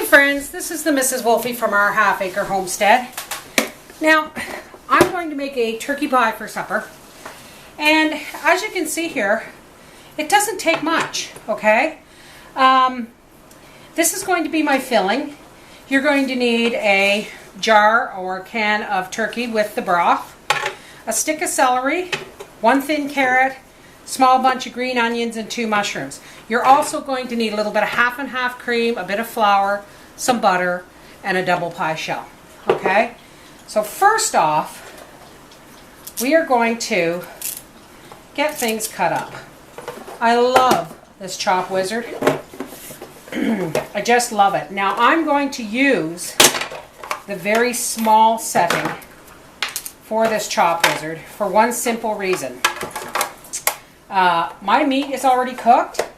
friends, this is the Mrs. Wolfie from our Half Acre Homestead. Now, I'm going to make a turkey pie for supper. And as you can see here, it doesn't take much, okay? This is going to be my filling. You're going to need a jar or can of turkey with the broth, a stick of celery, 1 thin carrot, small bunch of green onions, and 2 mushrooms. You're also going to need a little bit of half and half cream, a bit of flour, some butter, and a double pie shell. Okay? So first off, we are going to get things cut up. I love this Chop Wizard. I just love it. Now I'm going to use the very small setting for this Chop Wizard for one simple reason. My meat is already cooked,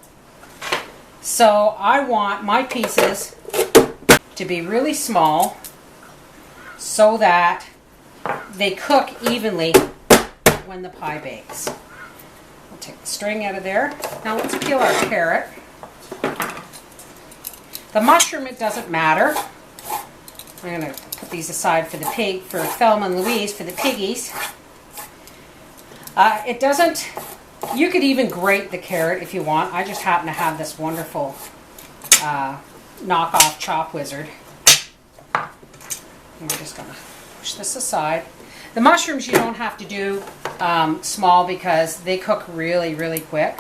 so I want my pieces to be really small so that they cook evenly when the pie bakes. I'll take the string out of there. Now let's peel our carrot. The mushroom, it doesn't matter. I'm going to put these aside for the pig, for Thelma and Louise, for the piggies. It doesn't. You could even grate the carrot if you want. I just happen to have this wonderful knockoff Chop Wizard. And we're just going to push this aside. The mushrooms you don't have to do small because they cook really, really quick.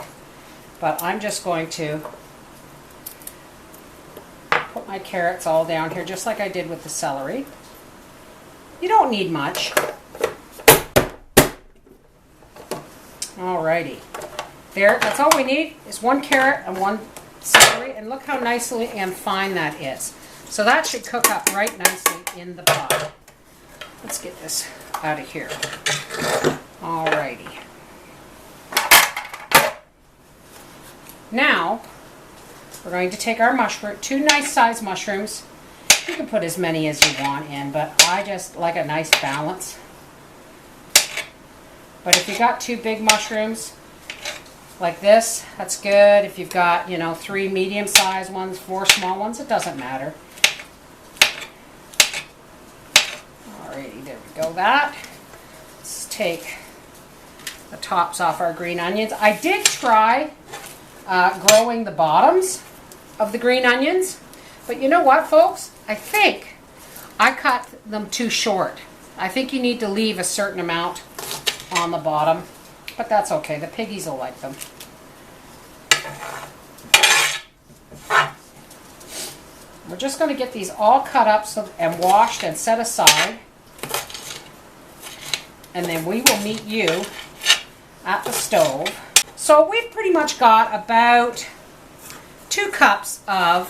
But I'm just going to put my carrots all down here just like I did with the celery. You don't need much. Alrighty. There, that's all we need is 1 carrot and 1 celery, and look how nicely and fine that is. So that should cook up right nicely in the pot. Let's get this out of here. Alrighty. Now, we're going to take our mushroom, 2 nice sized mushrooms. You can put as many as you want in, but I just like a nice balance. But if you've got 2 big mushrooms like this, that's good. If you've got, 3 medium-sized ones, 4 small ones, it doesn't matter. Alrighty, there we go. Let's take the tops off our green onions. I did try growing the bottoms of the green onions, but you know what, folks? I think I cut them too short. I think you need to leave a certain amount on the bottom, but that's okay. The piggies will like them. We're just going to get these all cut up and washed and set aside, and then we will meet you at the stove. So we've pretty much got about 2 cups of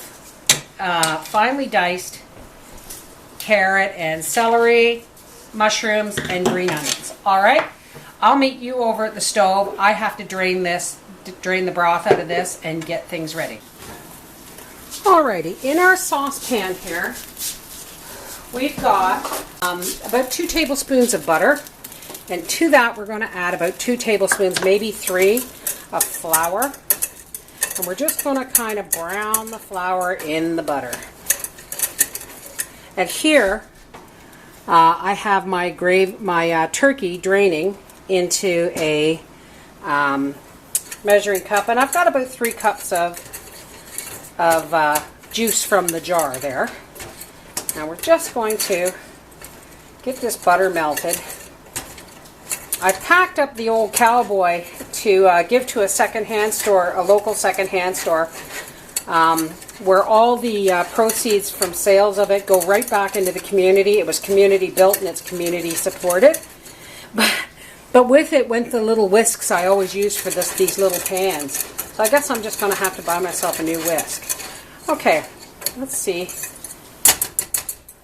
finely diced carrot and celery, mushrooms, and green onions. All right? I'll meet you over at the stove. I have to drain the broth out of this and get things ready. Alrighty, in our saucepan here, we've got about 2 tablespoons of butter, and to that we're going to add about 2 tablespoons, maybe 3, of flour. And we're just going to kind of brown the flour in the butter. And here, I have my turkey draining into a measuring cup, and I've got about 3 cups of juice from the jar there. Now we're just going to get this butter melted. I packed up the old Cowboy to give to a secondhand store, a local secondhand store, where all the proceeds from sales of it go right back into the community. It was community built and it's community supported. But with it went the little whisks I always use for these little pans. So I guess I'm just going to have to buy myself a new whisk. Okay, let's see.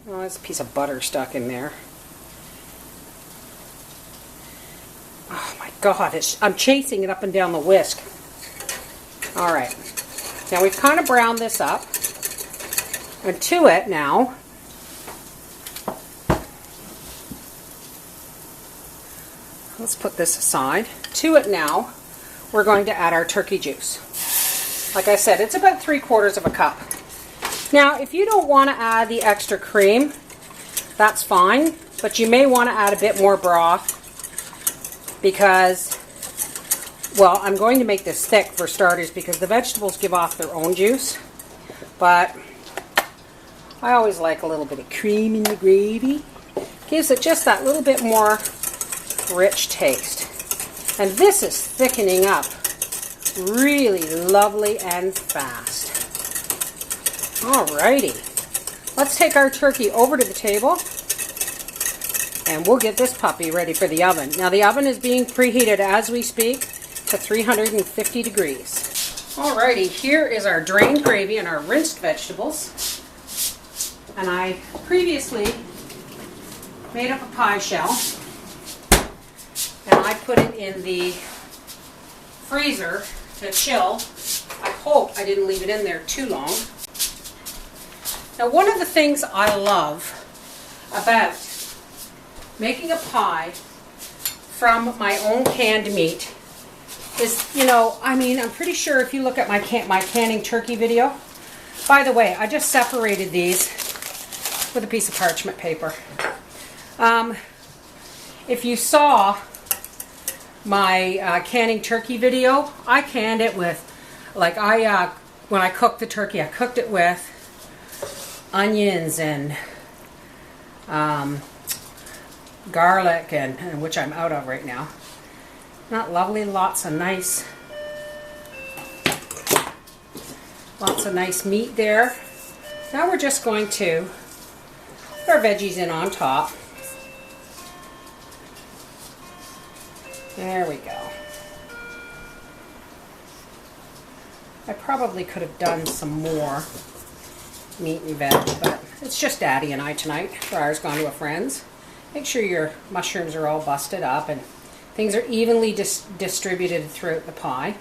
Oh, there's a piece of butter stuck in there. Oh my God, I'm chasing it up and down the whisk. Alright, now we've kind of browned this up. And to it now, let's put this aside. To it now, we're going to add our turkey juice. Like I said, it's about 3/4 of a cup. Now, if you don't want to add the extra cream, that's fine, but you may want to add a bit more broth because, well, I'm going to make this thick for starters because the vegetables give off their own juice, but I always like a little bit of cream in the gravy. Gives it just that little bit more rich taste. And this is thickening up really lovely and fast. Alrighty. Let's take our turkey over to the table and we'll get this puppy ready for the oven. Now the oven is being preheated as we speak to 350 degrees. Alrighty, here is our drained gravy and our rinsed vegetables. And I previously made up a pie shell and I put it in the freezer to chill. I hope I didn't leave it in there too long. Now, one of the things I love about making a pie from my own canned meat is, you know, I mean, I'm pretty sure if you look at my canning turkey video, by the way, I just separated these with a piece of parchment paper. If you saw my canning turkey video, I canned it with, like when I cooked the turkey, I cooked it with onions and garlic, and which I'm out of right now. Not lovely? Lots of nice meat there. Now we're just going to put our veggies in on top. There we go. I probably could have done some more meat and veg, but it's just Daddy and I tonight. Briar's gone to a friend's. Make sure your mushrooms are all busted up and things are evenly distributed throughout the pie.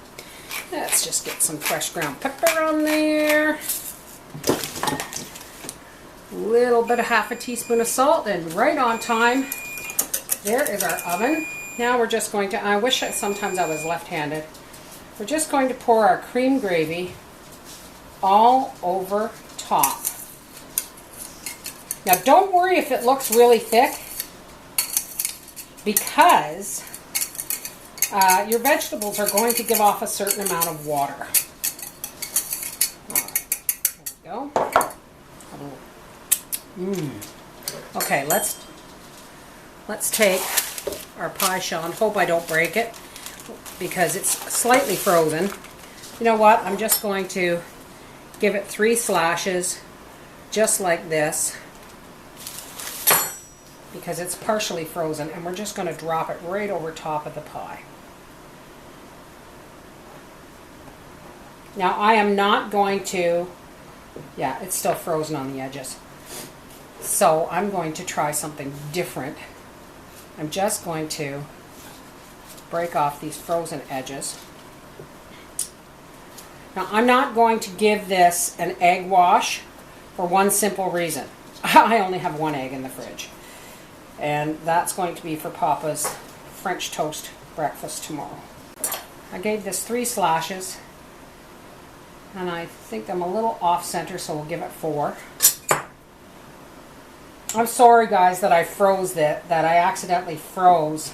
Let's just get some fresh ground pepper on there. A little bit of half a teaspoon of salt, and right on time. There is our oven. Now we're just going to, I wish sometimes I was left-handed. We're just going to pour our cream gravy all over top. Now don't worry if it looks really thick, because your vegetables are going to give off a certain amount of water. All right, there we go. Okay, let's take our pie shell and hope I don't break it because it's slightly frozen. You know what? I'm just going to give it 3 slashes just like this because it's partially frozen, and we're just going to drop it right over top of the pie. Now I am not going to, yeah, it's still frozen on the edges. So I'm going to try something different. I'm just going to break off these frozen edges. Now I'm not going to give this an egg wash for one simple reason. I only have 1 egg in the fridge. And that's going to be for Papa's French toast breakfast tomorrow. I gave this 3 slashes. And I think I'm a little off center, so we'll give it 4. I'm sorry guys that I froze that I accidentally froze.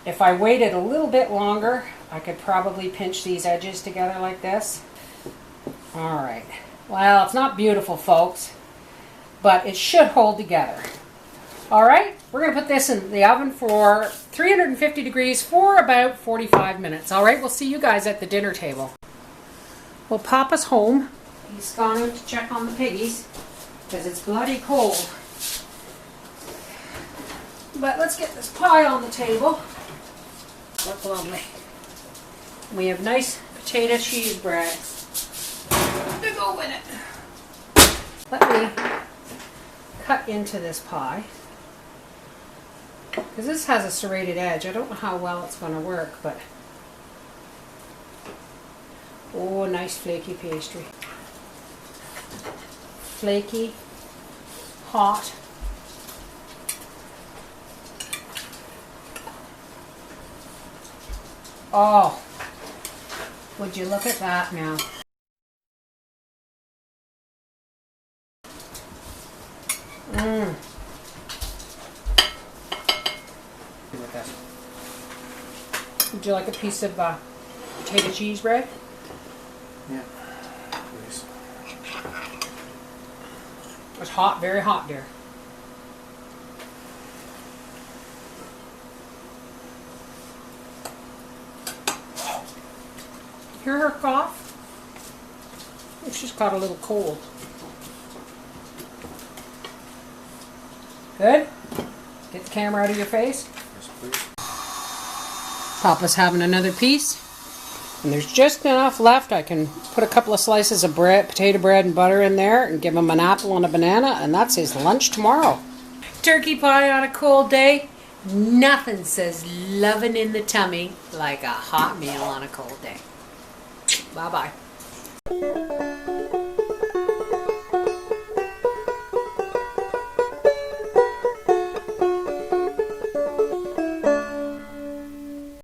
If I waited a little bit longer, I could probably pinch these edges together like this. Alright. Well, it's not beautiful, folks, but it should hold together. Alright, we're going to put this in the oven for 350 degrees for about 45 minutes. Alright, we'll see you guys at the dinner table. Well, Papa's home. He's gone out to check on the piggies because it's bloody cold. But let's get this pie on the table. Look lovely. We have nice potato cheese bread to go with it. Let me cut into this pie because this has a serrated edge. I don't know how well it's going to work, but oh, nice flaky pastry. Flaky, hot. Oh, would you look at that now? With this. Would you like a piece of potato cheese bread? Yeah. Please. It's hot, very hot, dear. Hear her cough? I think she's caught a little cold. Good? Get the camera out of your face. Yes, please. Papa's having another piece. And there's just enough left. I can put a couple of slices of bread, potato bread and butter in there and give him an apple and a banana, and that's his lunch tomorrow. Turkey pie on a cold day. Nothing says loving in the tummy like a hot meal on a cold day. Bye-bye.